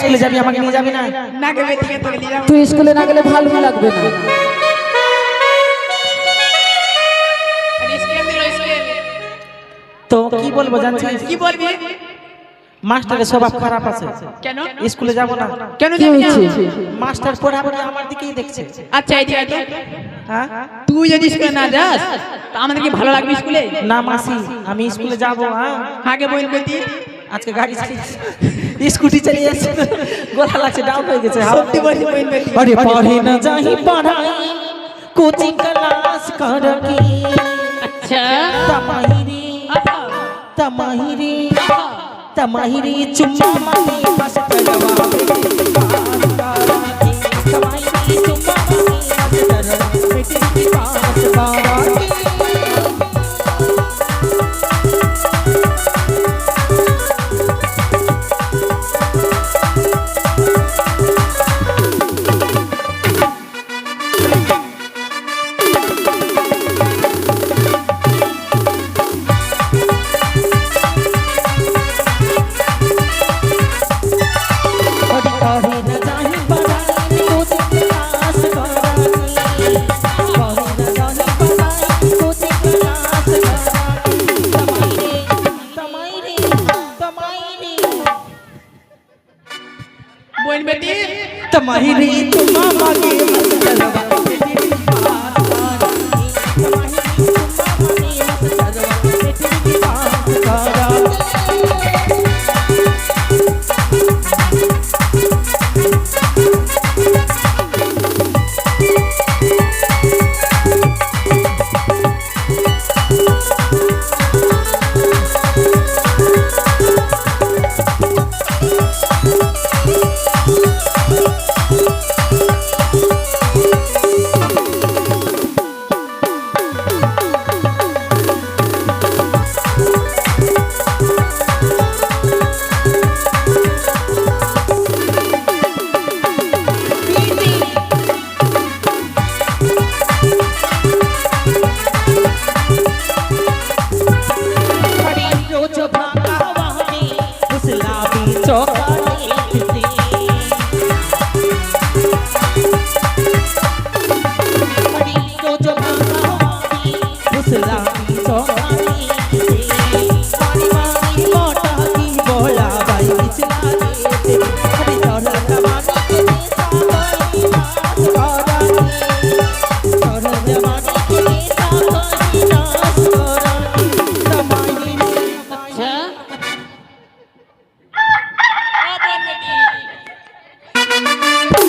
স্কুলে যাবি আমাকে নিয়ে যাবি না? না গেলে থেকে তোকে নিয়ে যাবো। তুই স্কুলে না গেলে ভালো লাগবে না। তো কি বলবো জানছিস? কি বলবি? মাস্টারের স্বভাব খারাপ আছে। কেন স্কুলে যাব না? কেন কি যাবি না? হয়েছে? মাস্টার পড়াবে আমার দিকেই দেখছে। আচ্ছা এই দিকে হ্যাঁ তুই যদি স্কুলে না যাস তা আমাদের কি ভালো লাগবে স্কুলে? না মাসি, আমি স্কুলে যাব। হ্যাঁ আগে বলবি তুই। আজকে গাড়ি চালিয়েছি, স্কুটি চালিয়ে যাচ্ছে, গলা লাগছে, ডাউন হয়ে গেছে। সত্যি বলছি বলবি তুই। अरे पढ़े न जाही पढ़ाई कोचिंग क्लास कर के আচ্ছা तमाहिरी तमाहिरी चुम्मा मांगे बस करवा तमाहिरी चुम्मा मांगे बस कर बेटी की बात बाबा বলবি তুই। तमाहिरी चुम्मा मांगे बस करवा बेटी की बात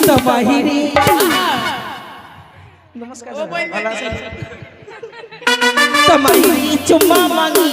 तमाहिरी नमस्कार ও বলবি তুই। तमाहिरी चुम्मा मांगी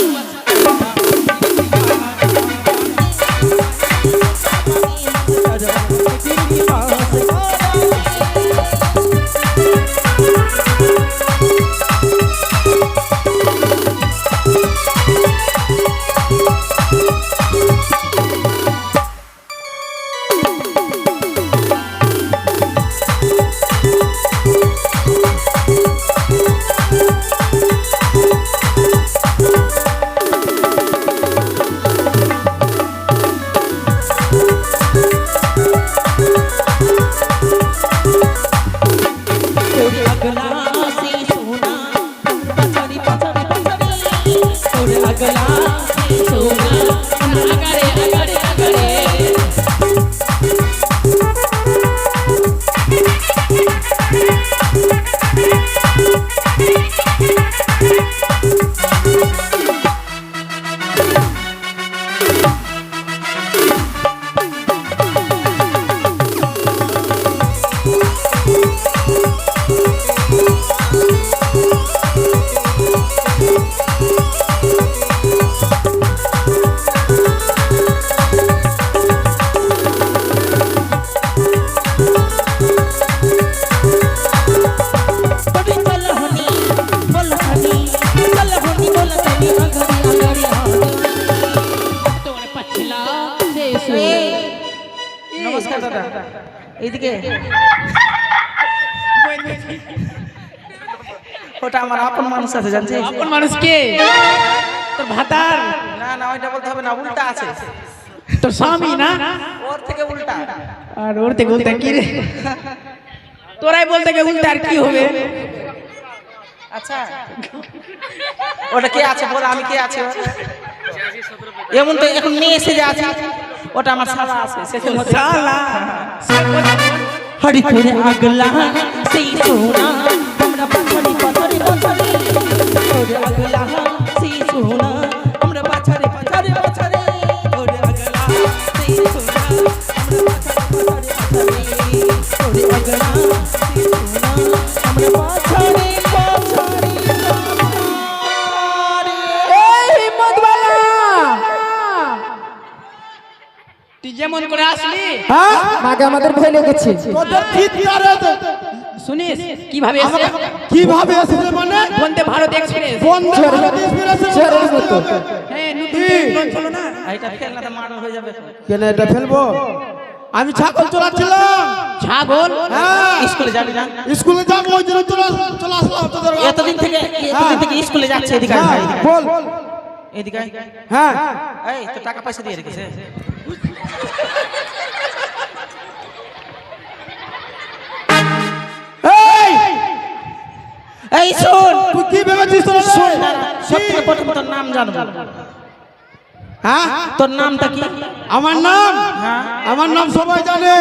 नमस्कार दादा এইদিকে ওটা আমার আপন মানুষ আছে জানছিস? আপন মানুষ কে? তোর ভাতার? না না ওইটা বলতে হবে না, উল্টা আছে। তোর স্বামী না ওর থেকে উল্টা। আর ওর থেকে উল্টা কি রে তোরাই বলতে গে উল্টা আর কি হবে আচ্ছা ওটা কে আছে বল, আমি কে আছে এমন তো এখন মেয়ে এসে যে আছে ওটা আমার শালা আছে শেষের মধ্যে। শালা হরি করে আগলা সেই সোনা আমরা পাছারে পাছারে পাছারে ওরে আগলা সেই সোনা আমরা পাছারে পাছারে পাছারে ওরে আগলা সেই সোনা আমরা পাছারে পাছারে পাছারে ওরে আগলা সেই সোনা আমরা পাছারে পাছারে এই হিম্মতওয়ালা তুই যেমন করে আসলি হ্যাঁ মাগে আমাদের ফেলে গেছে তোদের চিৎকারে শুনিস কিভাবে এসে কিভাবে এসেছে মানে বন্দে ভারত এক্সপ্রেস বন্ধ করে দিয়েছে ছেড়ে মতো হ্যাঁ নতুন ট্রেন চলো না এটা ফেলনা তো মার্ডার হয়ে যাবে। কেন এটা ফেলবো? আমি ছাগল চড়াচ্ছিলাম। ছাগল হ্যাঁ স্কুলে যাবি না? স্কুলে যাবো ওই জন্য চলে আসলাম তোদের এতদিন থেকে স্কুলে যাচ্ছে এদিকে আয়, হ্যাঁ, এদিকে আয়। বল এদিকে আয়। হ্যাঁ এই তো টাকা পয়সা দিয়ে রেখেছে। এই এই শোন তুই কি ভেবেছিস তোরা? শোন সব থেকে প্রথম তোর নাম জানবো। হ্যাঁ তোর নামটা কি? আমার নাম হ্যাঁ আমার নাম সবাই জানে,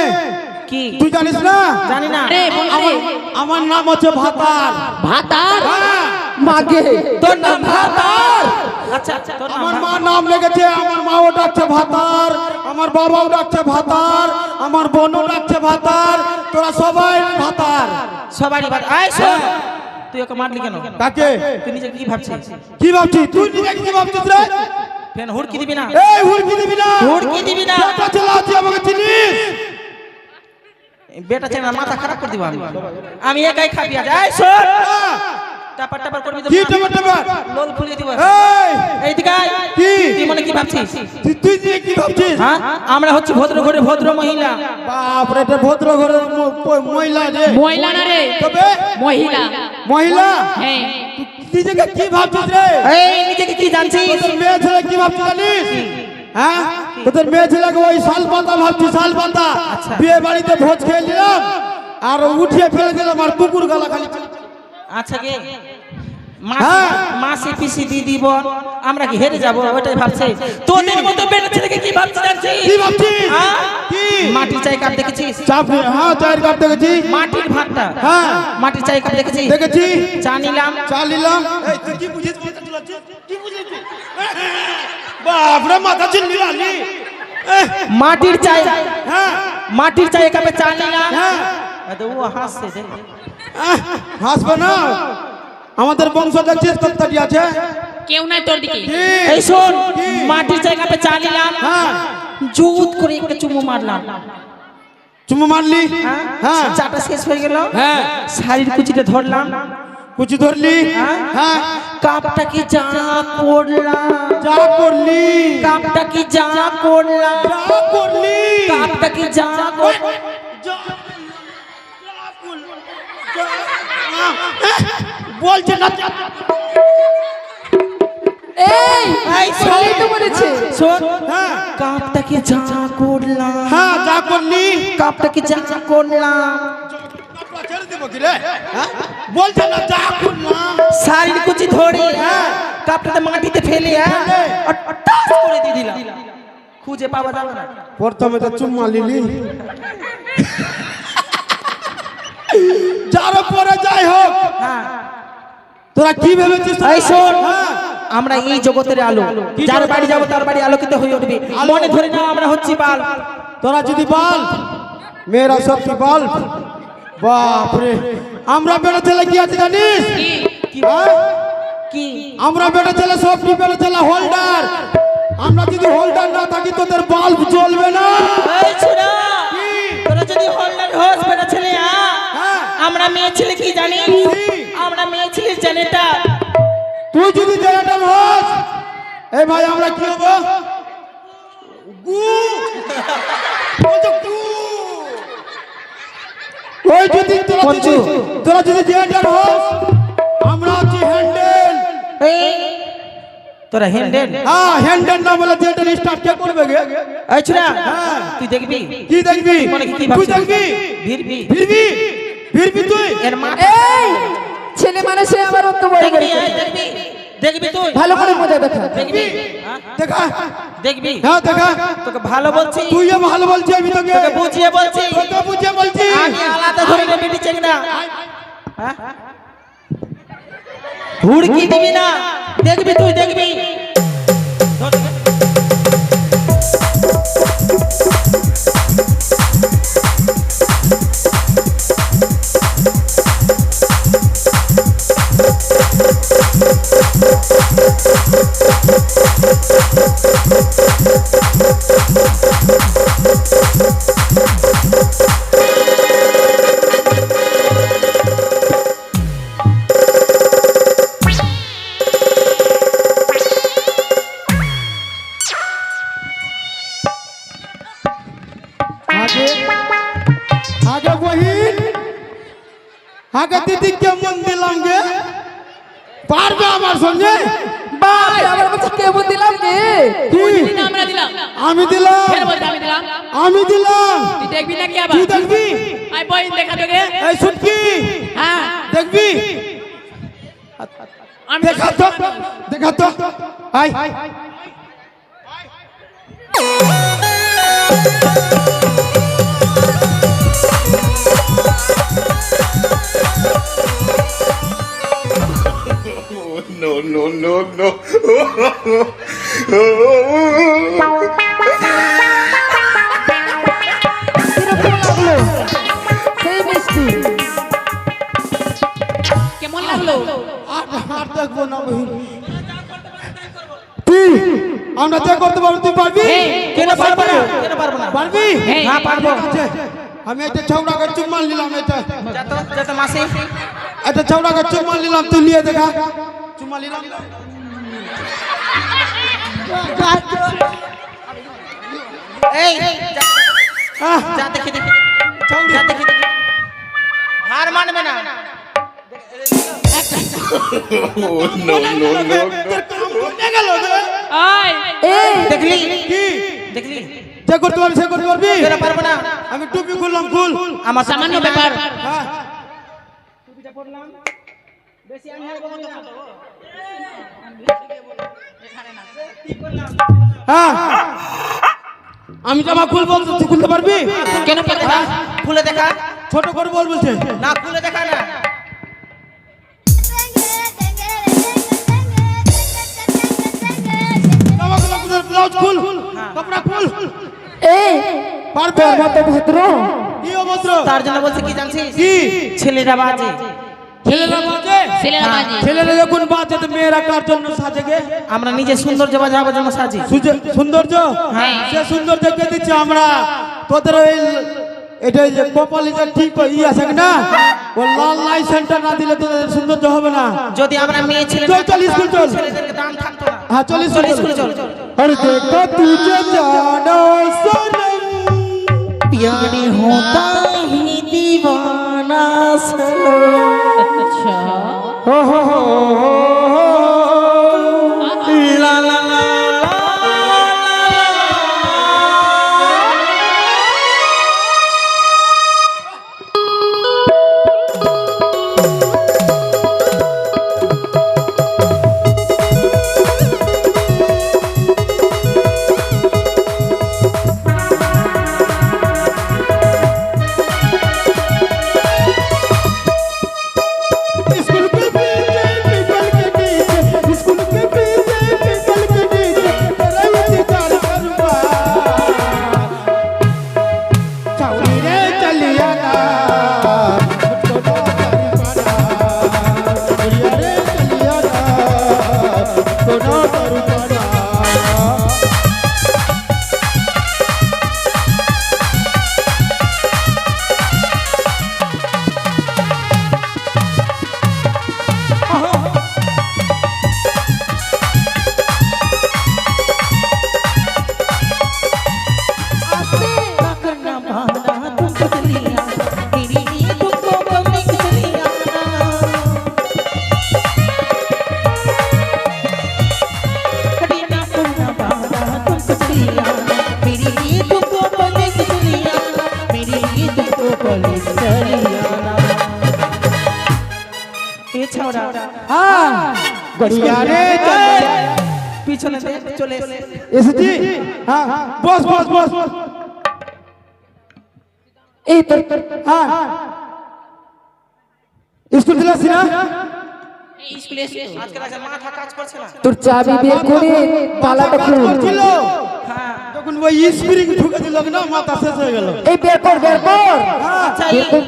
কি? তুই জানিস না? জানি না। আরে বলছে আমার নাম হচ্ছে ভাতার। ভাতার হ্যাঁ মাগে তোর নাম ভাতার? আচ্ছা তোর নাম আমার মা নাম লেগেছে, আমার মাও ডাকছে ভাতার, আমার বাবাও ডাকছে ভাতার, আমার বোনও ডাকছে ভাতার, তোরা সবাই ভাতার। সবারই ভাত। এই শোন তুই ওকে মারলি কেন? কাকে? তুই নিজে কি ভাবছিস? কি ভাবছিস তুই? নিজে কি ভাবছিস রে? ফেন হুড়কি দিবি না? এই হুড়কি দিবি না, হুড়কি দিবি না। বেটা ছেলে আছে, আমাকে চিনিস? বেটা ছেলে মাথা খারাপ করে দিব আমি। আমি একাই খাবি আজ। এই শোন হ্যাঁ, টাপার টাপার করবি তো কি টেপা টেপা? লোল ফুলিয়ে দিব। এই এইদিকে আয়। কি? তুই মনে কি ভাবছিস? তুই নিজে কি ভাবছিস? হ্যাঁ আমরা হচ্ছে ভদ্র ঘরে ভদ্র মহিলা। বাপ রে, এটা ভদ্র ঘরের মহিলা রে। মহিলা না রে তবে মহিলা মহিলা? হ্যাঁ নিজেকে কি ভাবছিস রে? এই নিজেকে কি জানছিস? তোদের মেয়ে ছেলে কি ভাবছিস জানিস? হ্যাঁ তোদের মেয়ে ছেলেকে ওই শাল পাতা ভাবছিস, শাল পাতা। বিয়ে বাড়িতে ভোজ খেয়ে নিলাম আর উঠিয়ে ফেলে দিলাম আর কুকুর গালা খালি। আচ্ছা কে হ্যাঁ। মাসি পিসি দিদি বোন আমরা কি হেরে যাব? ওটাই ভাবছে। তোদের মতো বেটা ছেলেকে কি ভাবছিস জানছিস? কি ভাবছিস? হ্যাঁ? কি? মাটির চাই কাপ দেখেছিস? চাপ নে, হ্যাঁ চায়ের কাপ দেখেছি। মাটির ভাতটা হ্যাঁ মাটির চাই কাপ দেখেছিস? দেখেছি। চা নিলাম। চা নিলাম। এই তুই কি বুঝিস? মাথা চুলাচ্ছিস? কি বুঝিস তুই? বাপ রে, মাথা চুললি। মাটির চাই হ্যাঁ মাটির চাই কাপে চা নিলাম। হ্যাঁ আরে ও হাসছে দেখ। হাসবে না, আমাদের বংশ দেখছিস কতটি আছে। কেউ নাই তোর দিকে কি? এই শোন কি? মাটির চাই কাপে চা নিলাম। হ্যাঁ জুত করে একটা চুমু মারলাম। চুমু মারলি? হ্যাঁ চাটা শেষ হয়ে গেল। হ্যাঁ শাড়ির কুচিতে ধরলাম। কুচি ধরলি? হ্যাঁ কাপটা কি যা করলাম। যা করলি, কাপটা কি যা করলাম। যা করলি, কাপটা কি যা করলাম। বলছে না। এই শালি তো বলেছে শোন হ্যাঁ কাপটা কি যা করলাম। হ্যাঁ যা করলি। কাপটা কি যা করলাম। ছেড়ে দেবো কি রে? হ্যাঁ? বলছে না যা করলাম। শাড়ির কুচি ধরে কাপটাতে মাটিতে ফেলে আর টাস করে দিয়ে দিলাম। খুঁজে পাওয়া যাবে না। প্রথমে তো চুম্মা লিলি, যার পরে যাই হোক, হ্যাঁ তোরা কি ভেবেছিস? এই শোন হ্যাঁ, আমরা এই জগতের আলো। যার বাড়ি যাবো তার বাড়ি আলোকিত হয়ে উঠবে। মনে ধরে না আমরা হচ্ছি বাল। তোরা যদি বাল্ব, মেয়েরা সব কি বাল্ব? বাপ রে, আমরা বেটা ছেলে কি আছে জানিস? হ্যাঁ? কি আমরা বেটা ছেলে সব কি বেটা ছেলে হোল্ডার। আমরা যদি হোল্ডার না থাকি তোদের বাল্ব জ্বলবে না। এই ছোড়া তোরা যদি হোল্ডার হোস বেটা ছেলে হ্যাঁ। আমরা মেয়ে ছেলে কি জানি? আমরা মেয়ে ছেলে জেনেটার। তুই যদি জেনারেটর হোস, এই ভাই আমরা কি হবো? গু। বলছে গু। ওই যদি তোরা যদি জেনারেটর হোস, আমরা হচ্ছি হ্যান্ডেল। এই তোরা হ্যান্ডেল হ্যাঁ হ্যান্ডেল না বলে যেটা স্টার্ট কে করবে গে এই ছোড়া হ্যাঁ। তুই দেখবি কি দেখবি মনে কি তুই ভাবছিস? দেখবি ভিড়বি ভিড়বি ভিড়বি তুই এর মা এই ছেলে মানুষে আমার অন্ত বড় দেখবি করেছে এই দেখবি দেখবি তুই ভালো করে মজা দেখা দেখবি হ্যাঁ? দেখা দেখবি হ্যাঁ দেখা তোকে ভালো বলছি তুইও ভালো বলছিস আমি তোকে তোকে বুঝিয়ে বলছি তোকে বুঝে বলছি আমি আলাদা ধরে বেটি চেক না হ্যাঁ হুড়কি দিবি না দেখবি তুই দেখবি আগে আগে বহিন আগে দিদি কেমন দিলাম গে পারবে আমার সঙ্গে ভাই আমার কাছে কেমন দিলাম রে কি? আমরা দিলাম আমি দিলাম ফের বলতে আমি দিলাম আমি দিলাম তুই দেখবি নাকি আবার তুই দেখবি আই বই দেখা তোকে এই শুটকি হ্যাঁ দেখবি আমি দেখা তো I No, no, no, no. কিরকম লাগলো সেই মিষ্টি কেমন লাগলো আর দেখবো না বহিন তুই আমরা যা করতে পারবো তুই পারবি কেন পারবো না কেন পারবো না পারবি হ্যাঁ পারবো ঠিক আছে। আমি একটা ছৌড়াকে চুম্মান নিলাম এটা যত মাসে একটা ছৌড়াকে চুম্মান নিলাম তুই নিয়ে দেখা চুম্মান নিলাম এই আহ, যা দেখি দেখি যা দেখি দেখি হার মানবে না Oh, no, no, no, তোর কাম করতে গেল রে। আই এই দেখলি কি দেখলি যে করতে পারবি সে করতে পারবি কেন পারবো না আমি টুপি খুললাম খুল আমার সামান্য ব্যাপার হ্যাঁ হ্যাঁ আমি জামা খুলবো তুই খুলতে পারবি কেন পারবো না খুলে দেখা ছোট করে বল বলছে না খুলে দেখা না জামা খুলে ব্লাউজ খুল কপড়া খুল এই পারবে তোর মতো ভদ্র কি অভদ্র তার জন্য বলছে কি জানছিস কি ছেলেরা বাজে ছেলেরা বাজে ছেলেরা বাজে ছেলেরা যখন বাজে তো মেয়েরা কার জন্য সাজে গে আমরা নিজে সৌন্দর্য বাজাবার জন্য সাজি সৌন্দর্য হ্যাঁ। সে সৌন্দর্য কে দিচ্ছে আমরা তোদের ওই এটা যে কপালি যে ঠিক ই আছে না ও লাল লাই সেন্টার না দিলে তোদের সৌন্দর্য হবে না যদি আমরা মেয়ে ছেলে চল, চল, স্কুল চল। ছেলেদেরকে দাম থাকতো না হ্যাঁ চল চল স্কুলে চল अरे देखो तुझे जानो सनम प्यारी होता ही दीवाना আচ্ছা हो हो ला ला ला स्कूल के पीछे निकल के बढ़िया रे পিছনে দে, চলে এসে এসেছি হ্যাঁ বস বস বস এই তোর হ্যাঁ স্কুল দিলাছি না স্কুলে এসে আজকাল আজ মাথা কাজ করছে না। তোর চাবি বের করে তালাটা খুল ছিল তখন ওই স্প্রিং ঢুকে দিল না মাথা শেষ হয়ে গেল এই বের কর আচ্ছা বের কর।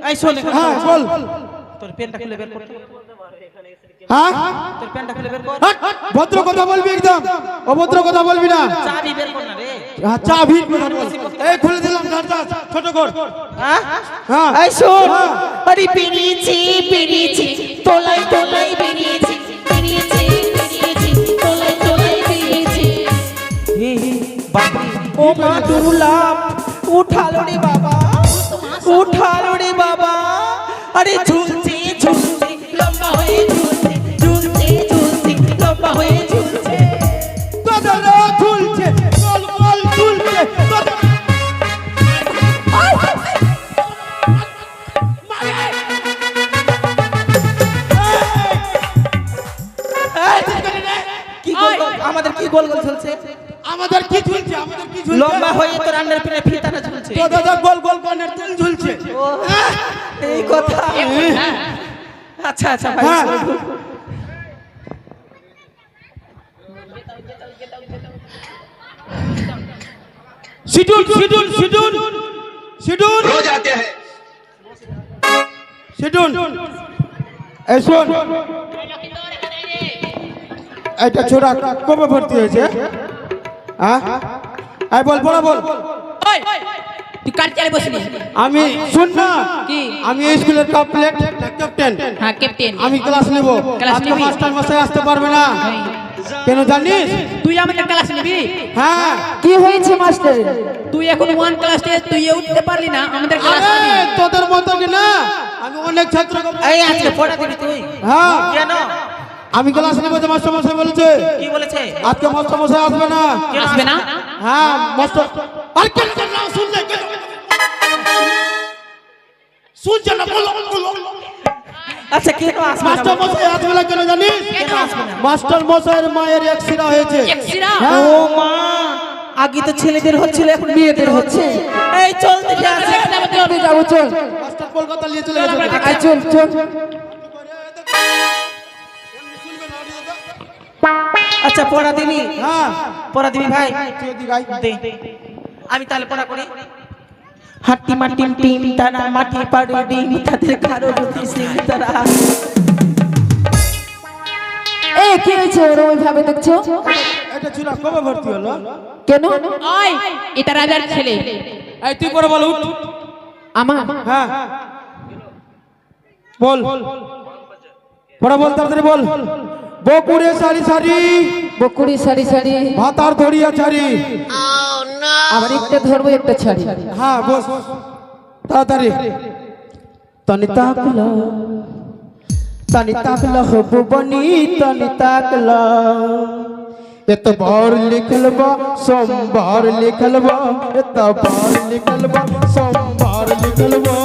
এই শোন এখানে হ্যাঁ বল তোর পেনটা খুলে বের কর, হ্যাঁ তোর পেনটা খুলে বের কর, হাট, ভদ্র কথা বলবি একদম অভদ্র কথা বলবি না চাবি বের কর না রে। হ্যাঁ, চা ভিড় কথা বল। এই খুলে দিলাম দরজা ছোট কর হ্যাঁ হ্যাঁ এই শোন, হ্যাঁ। আরে পেরিয়েছি পেরিয়েছি তোলাই তোলাই পেরিয়েছি পেরিয়েছি পেরিয়েছি তোলাই তোলাই পেরিয়েছি। ও মা দুর্লভ উঠালো রে বাবা, উঠালো রে বাবা, আরে ঝুলছে ঝুলছে লম্বা হয়ে ঝুলছে ঝুলছে ঝুলছে লম্বা হয়ে ঝুলছে। তোদের ঝুলছে গোল গোল ঝুলছে তোদের কি গোল গোল আমাদের কি গোল গোল ঝুলছে? আমাদের কি ঝুলছে আমাদের কি ঝুলছে লম্বা হয়ে তোর আন্ডার পিনে ফিতাটা ঝুলছে। তোদের গোল গোল কানের তেল ঝুলছে ও, এই কথা। আচ্ছা আচ্ছা ভাই হ্যাঁ। শিডিউল শিডিউল শিডিউল শিডিউল रोज आते हैं শিডিউল এই শোন এটা ছোড়া কবে ভর্তি হয়েছে হ্যাঁ এই বল বড় বল ওই তুই কার চালে বসলি? আমি শুন না কি? আমি এই স্কুলের কমপ্লিট ক্যাপ্টেন হ্যাঁ ক্যাপ্টেন। আমি ক্লাস নেব ক্লাস আজকে নিবি? মাস্টার মশাই আসতে পারবে না কেন জানিস তুই আমাদের ক্লাস নিবি? হ্যাঁ কি হয়েছে মাস্টার? তুই এখন 1 ক্লাস টেস্ট তুই উঠতে পারলি না, আমাদের ক্লাস আরে নিবি? তোদের মতো কি না আমি অনেক ছাত্র এই আজকে পড়া দিবি তুই? হ্যাঁ কেন? আমি ক্লাস নেব যে মাস্টার মশাই বলেছে কি বলেছে? আজকে মাস্টার মশাই আসবে না আসবে না? হ্যাঁ মাস্টার আর কেন না শুনলে কেন শুনছে না বলো বলো আচ্ছা কেন আসবে না? মাস্টার মশাই আসবে না কেন জানিস কেন আসবে না? মাস্টার মশাইয়ের মায়ের অ্যাক্সিডেন্ট হয়েছে এক্সিরা হ্যাঁ। ও মা, আগে তো ছেলেদের হচ্ছিল এখন মেয়েদের হচ্ছে। এই চল দেখে আসি। চল যাবো চল মাস্টার কলকাতা নিয়ে চলে গেছে আয় চল চল আচ্ছা পড়া দিবি? হ্যাঁ পড়া দিবি ভাই? তুই এদিকে আয়। দে। আমি তাহলে পড়া করি। হাট্টি মাটি টিম তারা মাটি পাড়ে ডিম তাদের কারো বুদ্ধি সিং তারা। এই কি হয়েছে ওরা ওইভাবে দেখছো এটা চুরা কবে ভর্তি হলো কেন? ওই এটা রাজার ছেলে। এই তুই পরে বল উঠ আমার হ্যাঁ বল পরে বল তাড়াতাড়ি বল বকুড়ে সারি সারি বকুড়ি সারি সারি ভাতার ধরিয়া ছাড়ি আবার একটা ধরবো একটা ছাড়ি হ্যাঁ বস তাড়াতাড়ি তনি তাকলা তনি তাকলা হবু বনি তনি তাকলা এতবার লিখলবা সোমবার লিখলবা এতবার লিখলবা সোমবার लिखलबा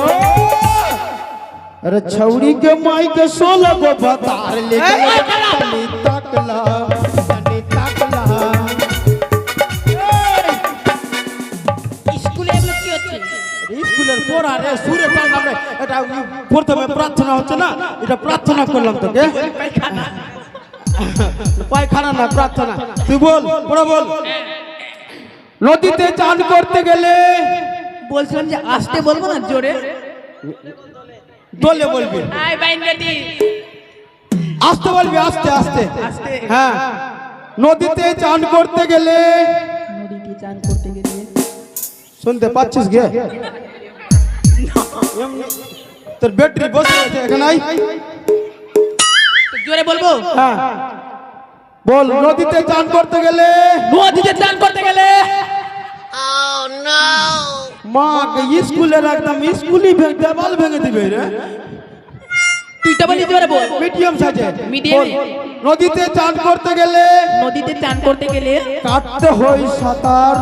अरे छौरी के माई के 16 गो बतार लिखलबा तनी ताकला স্কুলে এগুলো কি হচ্ছে? স্কুলের পড়া রে সুরে টান আমরা এটা প্রথমে প্রার্থনা হচ্ছে না এটা প্রার্থনা করলাম তোকে পায়খানা না প্রার্থনা তুই বল পড়া বল নদীতে চান করতে গেলে বলছিলাম যে আসতে বলবো না জোরে দলে বলবি আই বাইন গেটি আস্তে বলবি আস্তে আস্তে হ্যাঁ নদীতে চান করতে গেলে নদীতে চান করতে গেলে শুনতে পাচ্ছিস গে তোর ব্যাটারি বসে আছে এখানে আই জোরে বলবো হ্যাঁ বল নদীতে চান করতে গেলে নদীতে চান করতে গেলে মা স্কুলের একদম স্কুলই দেওয়াল ভেঙে দিবে রে তুইটা বলি জোরে বল মিডিয়াম সাজে মিডিয়ামে নদীতে চান করতে গেলে নদীতে চান করতে গেলে কাটতে হয় সাঁতার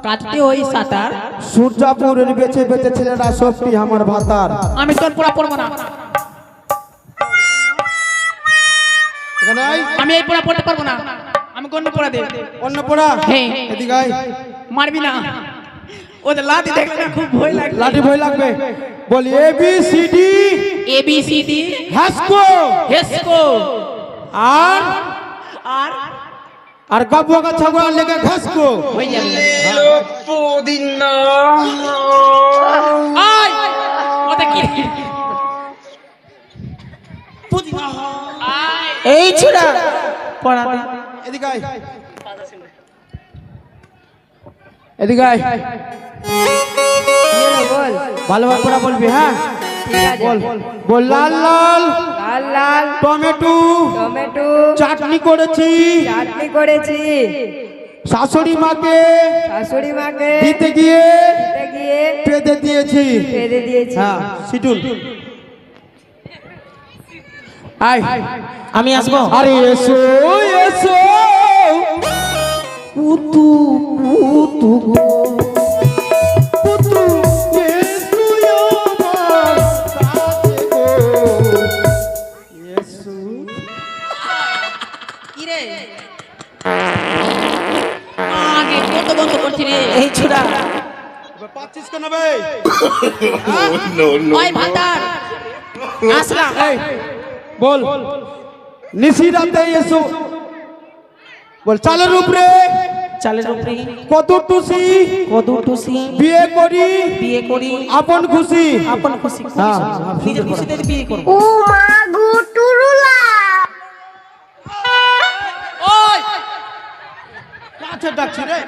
কাটতে ওই সাঁতার সূর্যাপুরের বেঁচে বেঁচে ছেলেরা সবটি আমার ভাতার আমি তোর পড়া পড়বো না এখানে আয়। আমি এই পড়া পড়তে পারবো না, আমাকে অন্য পড়া দে। অন্য পড়া হ্যাঁ। এদিকে আয়। মারবি না, ওদের লাঠি দেখলে না খুব ভয় লাগে। লাঠি ভয় লাগবে। বলি A B C D A B C D হাসকো হেসকো আর আর আর গব্বো का छगड़ा लेके घसको হয়ে যাবে। আয় ওটা কি? আয় এই ছোড়া পড়াতে এদিকে আয়। এদিকে আয়। বল ভালোভাবে পড়া বলবি হ্যাঁ বল বল লাল লাল লাল লাল টমেটো টমেটো চাটনি করেছি চাটনি করেছি শাশুড়ি মাকে শাশুড়ি মাকে দিতে গিয়ে দিতে গিয়ে পেতে দিয়েছি পেরে দিয়েছি। হ্যাঁ সিটুল আয় আমি আসবো আরে এসো এসো পুতু পুতু গো পুতু এসো আমার কাছে গো এসো কি রে? আগে কত বন্ধ করছি রে। এই ছোড়া পাচ্ছিস কেন বে No, no, ওই no. ভাতার আসলাম এই বল নিশি রাতে এসো বল চালের উপরে চালের উপরে কত টুসি কদু টুসি বিয়ে করি বিয়ে করি আপন খুশি আপন খুশি হ্যাঁ, নিজের খুশিতে বিয়ে করবো ওই কাছে ডাকছি রে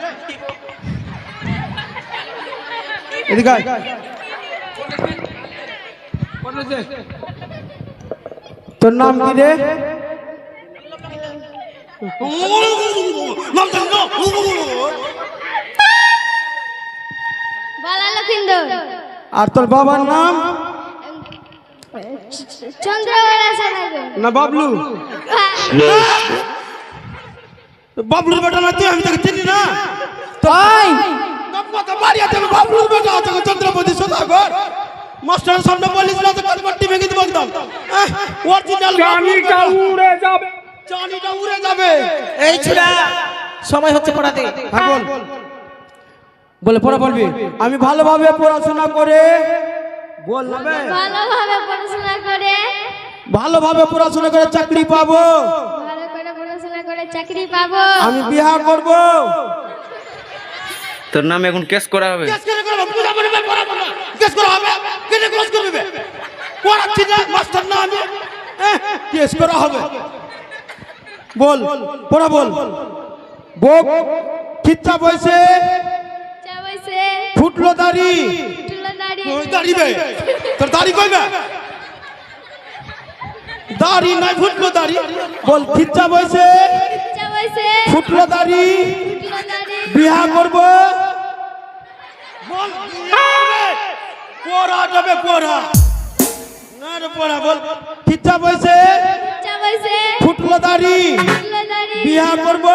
এদিকে আয়। তোর নাম কি রে বালা লখিন্দর আর তোর বাবার নাম চন্দ্রবালা সাদাগর না বাবলু বাবলুর বেটা না তুই আমি তোকে চিনি না তাই বাড়ি আছে বাবলুর বেটা আছে চন্দ্রপতি সদাগর মাস্টার সামনে বলিস না তো কালপট্টি ভেঙে দেবো একদম অরিজিনাল জানিটা উড়ে যাবে জানিটা উড়ে যাবে এই ছোড়া সময় হচ্ছে পড়াতে হ্যাঁ বল বলে পড়া বলবি আমি ভালোভাবে পড়াশোনা করে বল না বে ভালোভাবে পড়াশোনা করে ভালোভাবে পড়াশোনা করে চাকরি পাবো ভালো করে পড়াশোনা করে চাকরি পাবো আমি বিয়ে করব তোর নামে এখন কেস করা হবে। কেস করে করব পূজা করে পড়াবো না কেস করা হবে কেন কেস করবে পড়াচ্ছি না মাস্টার না আমি কেস করা হবে বল পড়া বল বক খিচ্চা বইছে চাবাইছে ফুটলো দাড়ি টুলা দাড়ি দাড়ি বে তোর দাড়ি কইবে দাড়ি নাই ফুটলো দাড়ি বল খিচ্চা বইছে চাবাইছে ফুটলো দাড়ি টুলা দাড়ি বিয়া করব বল পড়া যাবে পড়া না রে পড়া বল খিচ্চা বইছে চাবাইছে ফুটলো দাড়ি টুলা দাড়ি বিয়া করব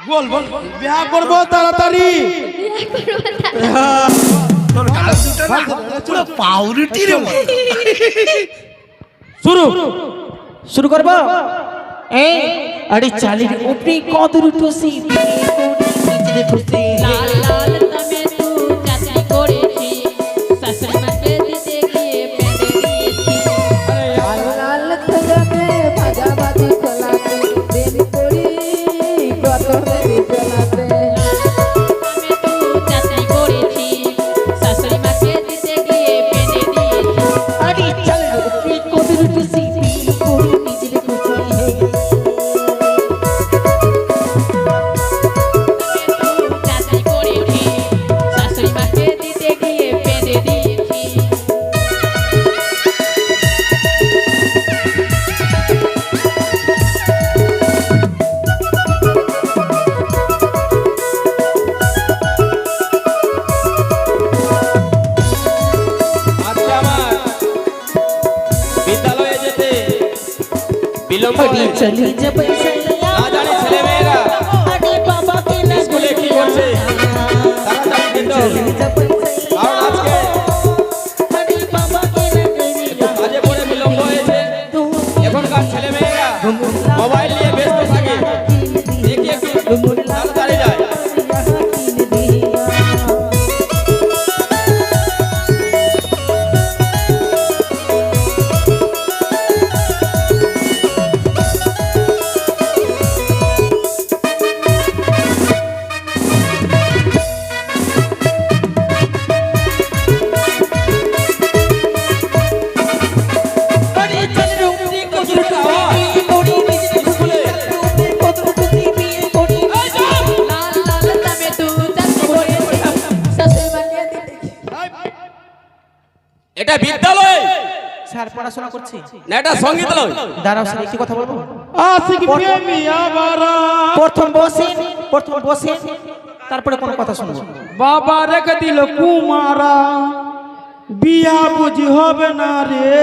বল বল বিয়া করব তাড়াতাড়ি পাউরুটি রে শুরু শুরু করবো এই আরে চালের উপরে কদু টুসি বিয়ে করি নিজের খুশি লাল লাল টমেটো চাটনি করেছি শাশুড়ি মাকে দিতে গিয়ে পেঁদে দিয়েছি লাল লাল খোলাতে ভাজা ভাজি খোলাতে দেরি করি কত দেরি খোলাতে টমেটো চাটনি করেছি শাশুড়ি মাকে দিতে গিয়ে পেঁদে দিয়েছি আরে চালের উপরে কদু টুসি বিয়ে করি নিজের খুশি চাটনি করেছি শাশুড়ি মাকে দিতে গিয়ে পেঁদে দিয়েছি আজকে আমার বিদ্যালয়ে যেতে বিলম্ব আরে হয়েছে। চলি যাব না জানি ছেলেমেয়েরা আরে বাবা কে না স্কুলে কি করছে তাড়াতাড়ি যেতে হবে। কারণ আজকে আরে বাবা কে না একটু কাজে পড়ে বিলম্ব হয়েছে। এখনকার এটা বিদ্যালয় স্যার পড়াশোনা করছি। না এটা সঙ্গীতালয়? দাঁড়াও স্যার একটি কথা বলবো। আশিক প্রেমিয়া বারা প্রথম বসে তারপরে কোনো কথা শুনবো। বাবা রেখে দিল কুমারা, বিয়া বুঝি হবে না রে।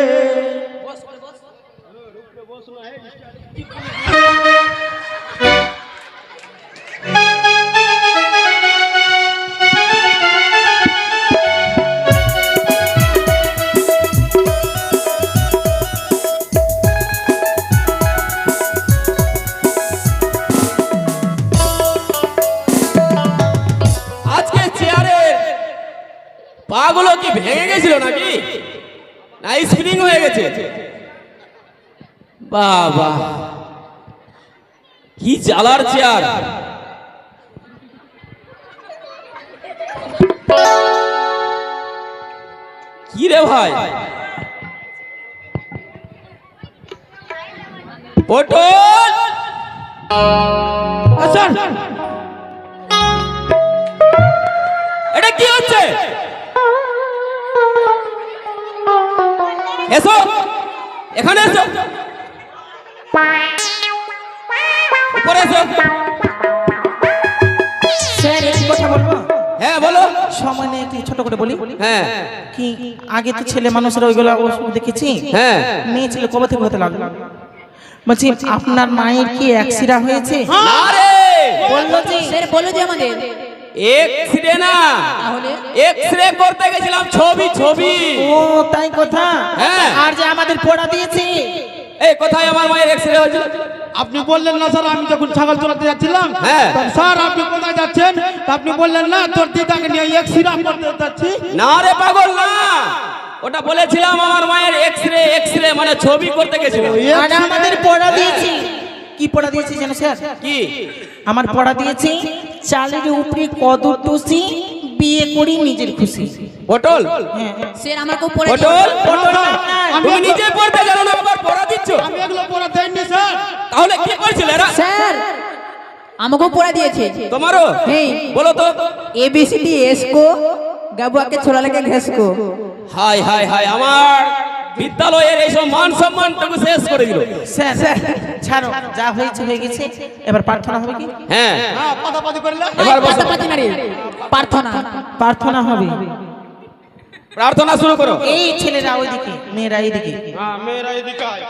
আজকে চেয়ারের পাগুলো কি ভেঙে গেছিল নাকি, না স্প্রিং হয়ে গেছে? বাবা কি জ্বালার চেয়ার। কি রে ভাই, পটল আচ্ছা এটা কি হচ্ছে? এসো এখানে এসো, উপরে এসো। স্যার একটি কথা বলবো। হ্যাঁ বলো। সময় নেই, একটু ছোট করে বলি। হ্যাঁ কি আগে তো ছেলে মানুষের ওইগুলো ওষুধ দেখেছি, হ্যাঁ মেয়ে ছেলে কবে থেকে হতে লাগলো। বলছি আপনার মায়ের কি অ্যাক্সিডেন্ট হয়েছে? না রে, বললো যে স্যার বলো যে আমাদের এক্সরে না, তাহলে এক্সরে করতে গেছিলাম, ছবি। ও তাই কথা। হ্যাঁ। আর যে আমাদের পড়া দিয়েছে, এই কোথায় আমার মায়ের এক্সরে হয়েছিল? আপনি বললেন না স্যার, আমি যখন ছাগল চড়াতে যাচ্ছিলাম, হ্যাঁ। তখন, স্যার আপনি কোথায় যাচ্ছেন? তা আপনি বললেন না তোর দিদাকে নিয়ে এক্সরে করতে যাচ্ছি। না রে পাগল না, ওটা বলেছিলাম আমার মায়ের এক্সরে মানে ছবি করতে গেছিলাম। আর আমাদের পড়া দিয়েছে। কি পড়া দিয়েছে জানো স্যার? কি আমার পড়া দিয়েছে চালের উপরে কদর টুসি, বিয়ে করি নিজের খুশি। পটল? হ্যাঁ স্যার আমাকেও পড়ে পটল আমি তুমি নিজে পড়তে জানো না, আবার পড়া দিচ্ছ? আমি এগুলো পড়া দেয়নি স্যার। তাহলে কি করছিল এরা? স্যার আমাকেও পড়া দিয়েছে। তোমারও? হ্যাঁ। বলো তো। ABCD এসকো গাবুয়াকে ছোড়া লাগে ঘেসকো। হাই হাই হাই, আমার বিদ্যালয়ের এইসব মান সম্মানটুকু শেষ করে দিল। স্যার ছাড়ো, যা হয়েছে হয়ে গেছে, এবার প্রার্থনা হবে কি? হ্যাঁ হ্যাঁ পাতাপাতি করলে এবার বসো, পাতাপাতি না রে, প্রার্থনা। প্রার্থনা হবে। প্রার্থনা শুরু করো। এই ছেলেরা ওইদিকে, মেয়েরা এইদিকে। হ্যাঁ মেয়েরা এদিকে আয়।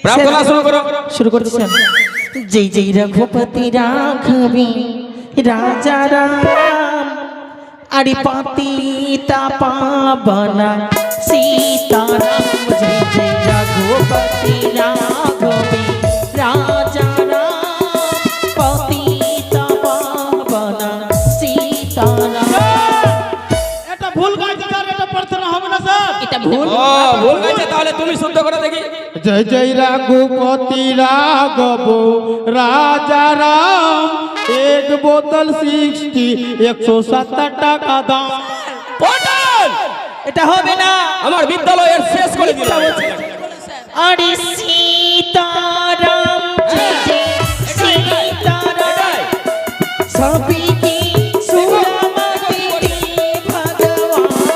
প্রার্থনা শুরু করো। শুরু করছি স্যার। জয় জয় রঘুপতি রাঘবি রাজা রাম, আরে পাতিতা পাবনা সীতারাম। জয় জয় রঘুপতি রাঘবি রাজা রাম, পাতিতা পাবনা সীতারাম। এটা ভুল গাইছে স্যার, এটা প্রার্থনা হবে না স্যার। এটা ভুল। ও ভুল গেছে, তাহলে তুমি শুদ্ধ করে দেখি। জয় জয় রঘুপতি রাঘব রাজা রাম, এক বোতল 60 170 টাকা দাম। পটল এটা হবে না। আমার বিদ্যালয়ের শেষ করে দিল। আরে সীতারাম জয় জয় সীতারাম, সবই কি সুরামতি ভগবান।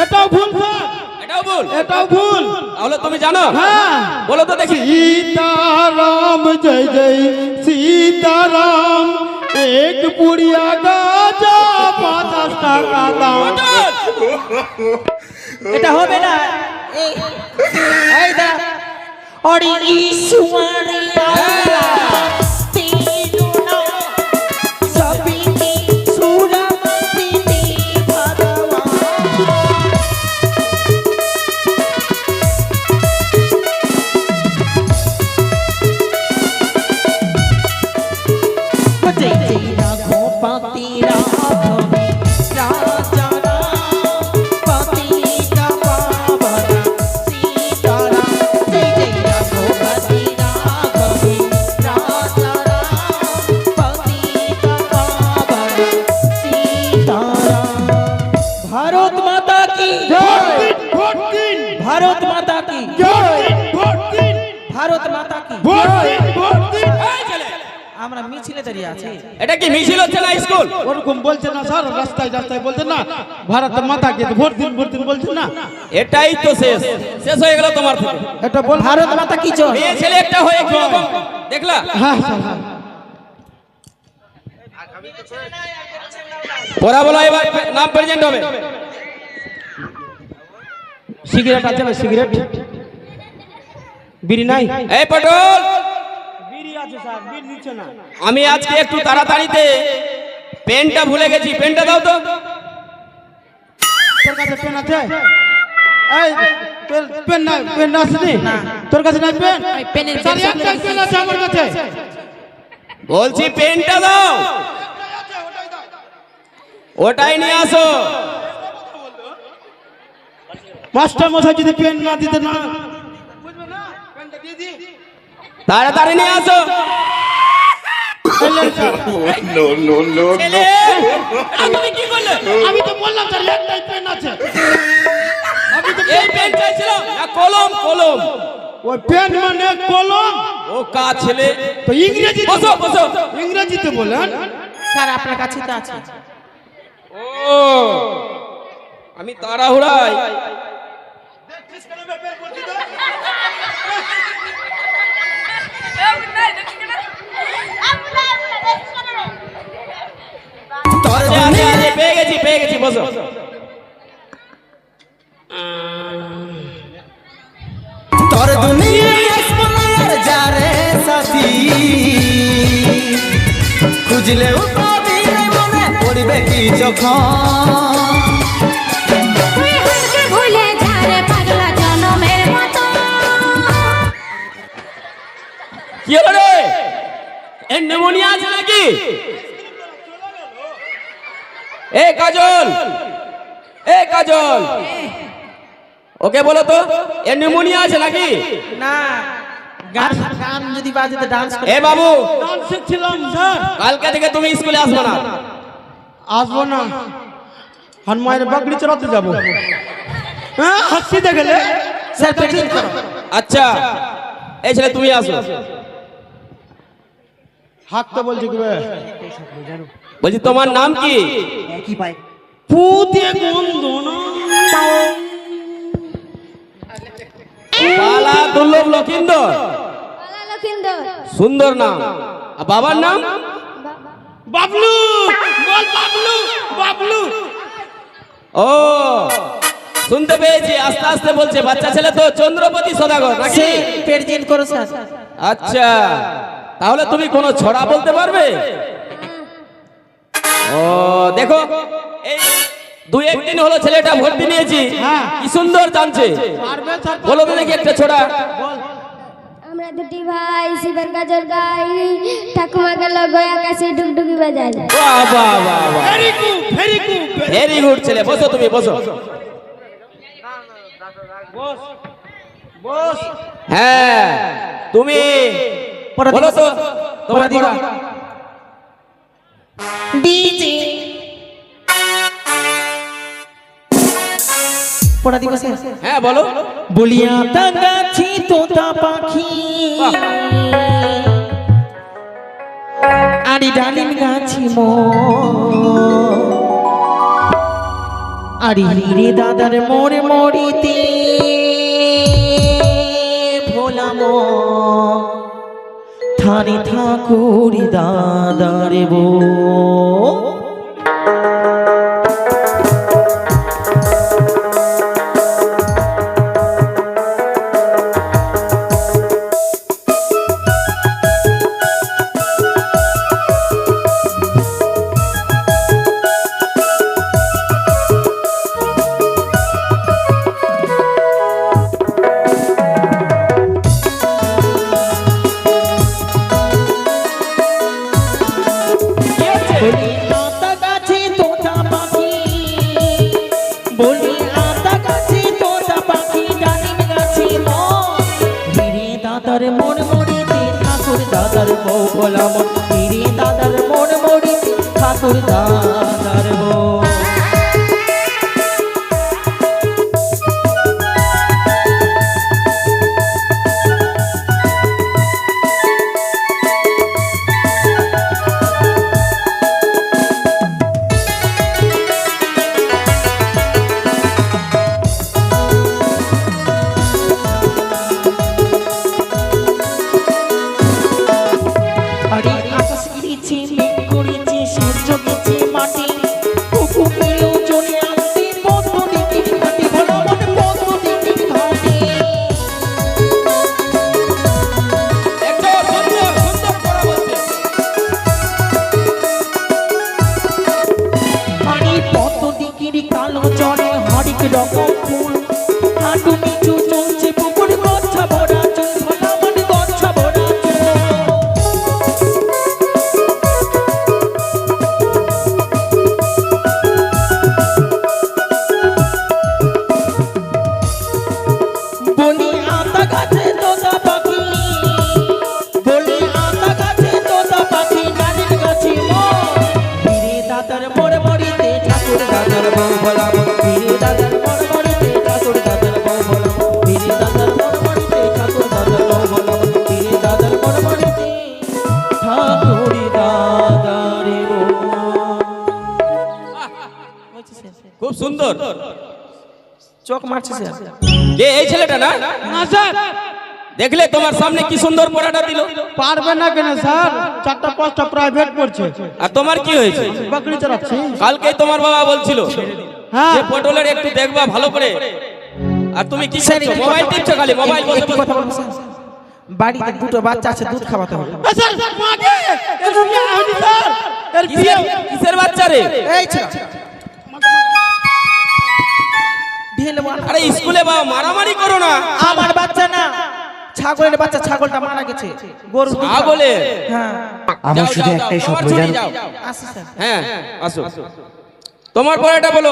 এটাও ভুল স্যার, এটাও ভুল। এটাও ভুল। তাহলে তুমি জানো? হ্যাঁ বলো তো দেখি। सीताराम जय जय सीताराम, एक पुड़िया गाजा 50 টাকা দাম। পটল! এটা হবে না। এই দা অরি ঈশ্বরে আল্লাহ তেরো নাম, সবই কি সুরামতি ভগবান। জয় জয় রঘুপতি রাঘবি রাজা রাম, পাতিতা পাবনা সীতারাম। জয় জয় রঘুপতি রাঘবি রাজা রাম, পাতিতা পাবনা সীতারাম। ভারত মাতা কি জয়, ভোট দিন, ভারত মাতা কি ভোট দিন, ভোট দিন, ভারত মাতা কি। ভোট দিন, ভোট দিন। এই ছেলে, আমরা মিছিলে দাঁড়িয়ে আছি। এটা কি মিছিল হচ্ছে না স্কুল? ওরকম বলছে না স্যার, রাস্তায় রাস্তায় বলছে না, ভারতের মাথা কে ভোট দিন বলছে না। এটাই তো শেষ হয়ে গেল তোমার থেকে। এটা বল ভারত মাতা কি জয়। মেয়ে ছেলে একটা হয়ে কি রকম দেখলা? হ্যাঁ স্যার হ্যাঁ। পড়া বলো, এবার নাম প্রেজেন্ট হবে। সিগারেট আছে না? সিগারেট বিড়ি নাই? এই পটল, বিড়ি আছে স্যার, বিড়ি নিচ্ছে না। আমি আজকে একটু তাড়াতাড়িতে পেনটা ভুলে গেছি, পেনটা দাও তো। তোর কাছে পেন আছে? এই পেন না, পেন আসেনি তোর কাছে? নাই পেন? পেনের স্যার একটাই পেন আছে আমার কাছে। বলছি পেনটা দাও, ওটাই নিয়ে আসো। মাস্টার মশাই যদি পেন না দিতে না, তাড়াতাড়ি নিয়ে আসো। No, no, no, ছেলে, no. এটা তুমি কি করলে? আমি তো বললাম স্যার একটাই পেন আছে। এই পেন চাইছিল না কলম? কলম ওই পেন মানে কলম। ও কা ছেলে, তো ইংরেজি বসো বসো। ইংরেজিতে বলেন। স্যার আপনার কাছে তো আছে। ও আমি তাড়াহুড়াই পেয়ে গেছি বসো। তোর দুনিয়ায় স্মরণের যারে সাথী খুঁজলেও পাবি না, মনে পড়বে কি যখন তুই হাসকে ভুলে যা রে পাগলা জনমের মতো। কি হলো রে? এর নিউমোনিয়া আছে নাকি? এ কাজল, এ কাজল, ওকে বলো তো এর নিউমোনিয়া আছে নাকি? না, গান গান যদি বাজে তো ডান্স করে। এ বাবু, ডান্স শিখছিলাম স্যার। কালকে থেকে তুমি স্কুলে আসবে না। আসবো না, হনুমানের বাগড়ি চড়াতে যাবো। হ্যাঁ হাসিতে গেলে স্যার প্রেজেন্ট করো। আচ্ছা এই ছেলে তুমি আসো। হাঁকতে বলছি কি? বলছি তোমার নাম কি? পুতে গন্ধ না বালা দুর্লভ লক্ষিন্দর, পালা লক্ষিন্দর। সুন্দর নাম। আর বাবার নাম? বাবলু। বল বাবলু, বাবলু। ও শুনতে পেয়েছি, আস্তে আস্তে বলছে। বাচ্চা ছেলে তো, চন্দ্রপতি সদাগর নাকি? সে প্রেজেন্ট করো স্যার। আচ্ছা, তাহলে তুমি কোনো ছড়া বলতে পারবে? ও দেখো, এই দুই একদিন হলো ছেলেটা ভর্তি নিয়েছি, কি সুন্দর জানছে। বলো তো দেখি একটা ছড়া। আমরা দুটি ভাই শিবের গাজর গাই, ঠাকুমা গেল গয়া কাছে ডুগডুগি বাজায়। বাহ বাহ বাহ বাহ, very good, very good. Very good ছেলে। বসো তুমি, বসো। বস হ্যাঁ তুমি বলো তো তোমার পড়া। ডিজে পড়া দিবস। হ্যাঁ বলো। বলিয়া তাগাছি তোতা পাখি, আরি ডালিম গাছি মো, আরি রে দাদার মোড়ে মরিতে ভোলাম থানে ঠাকুর দাদার বো। বলি আতা গাছে তোতা পাখি, বলি আতা গাছে তোতা পাখি, ডালিম গাছে মন, হিরে দাদার মন মরিতে ঠাকুর দাদার বউ ভোলা মন, হিরে দাদার মন মরিতে ঠাকুর দাদার বউ। করেছি মেঘ করেছি সূর্য গেছে মাটি কুকু এলো চলে আসতে পদ্ধতির ঘাটে বলো আমার পদ্ধতির ঘাটে একটু সুন্দর সুন্দর পড়া বলছে। আরে পদ্ধতির কালো জলে হরেক রকম ফুল হাঁটু নিচু চলছে পুকুর গচ্ছা ভরা চুল ভোলা আমার গচ্ছা ভরা চুল বলি আতা গাছে তোতা পাখি বলি আতা গাছে তোতা পাখি নারীর গাছে ফিরে দাদার মোড় মরিতে ঠাকুর দাদার বউ বলাবো ফিরে দাদার মোড় মরিতে ঠাকুর দাদার বউ বলাবো ফিরে দাদার মোড় মরিতে ঠাকুর দাদার বউ বলাবো ফিরে দাদার মোড় মরিতে ঠাকুর দাদার বউ খুব সুন্দর। চোখ মারছে স্যার কে এই ছেলেটা না? না স্যার, দেখলে তোমার সামনে কি সুন্দর পড়াটা দিল। পারবে না কেন স্যার? 4টা 5টা প্রাইভেট পড়ছে, আর তোমার কি হয়েছে? বাকরি চালাচ্ছি। কালকেই তোমার বাবা বলছিল হ্যাঁ, যে পটলের একটু দেখবা ভালো করে। আর তুমি কি করছো? মোবাইল টিপছো খালি, মোবাইল বসে একটু বসে। কথা বলবো স্যার বাড়িতে দুটো বাচ্চা আছে দুধ খাওয়াতে হবে স্যার স্যার মাকে এর বিয়ে হয়নি স্যার, এর বিয়ে কিসের কিসের বাচ্চা রে? এই ছেলে ঢেলে মার আরে স্কুলে বাবা মারামারি করো না। আমার বাচ্চা না ছাগলের বাচ্চা ছাগলটা মারা গেছে গরু দুধ খাওয়া। ছাগলে হ্যাঁ আমার শুধু একটাই স্বপ্ন জানো। আসি স্যার হ্যাঁ আসো, তোমার পড়াটা বলো।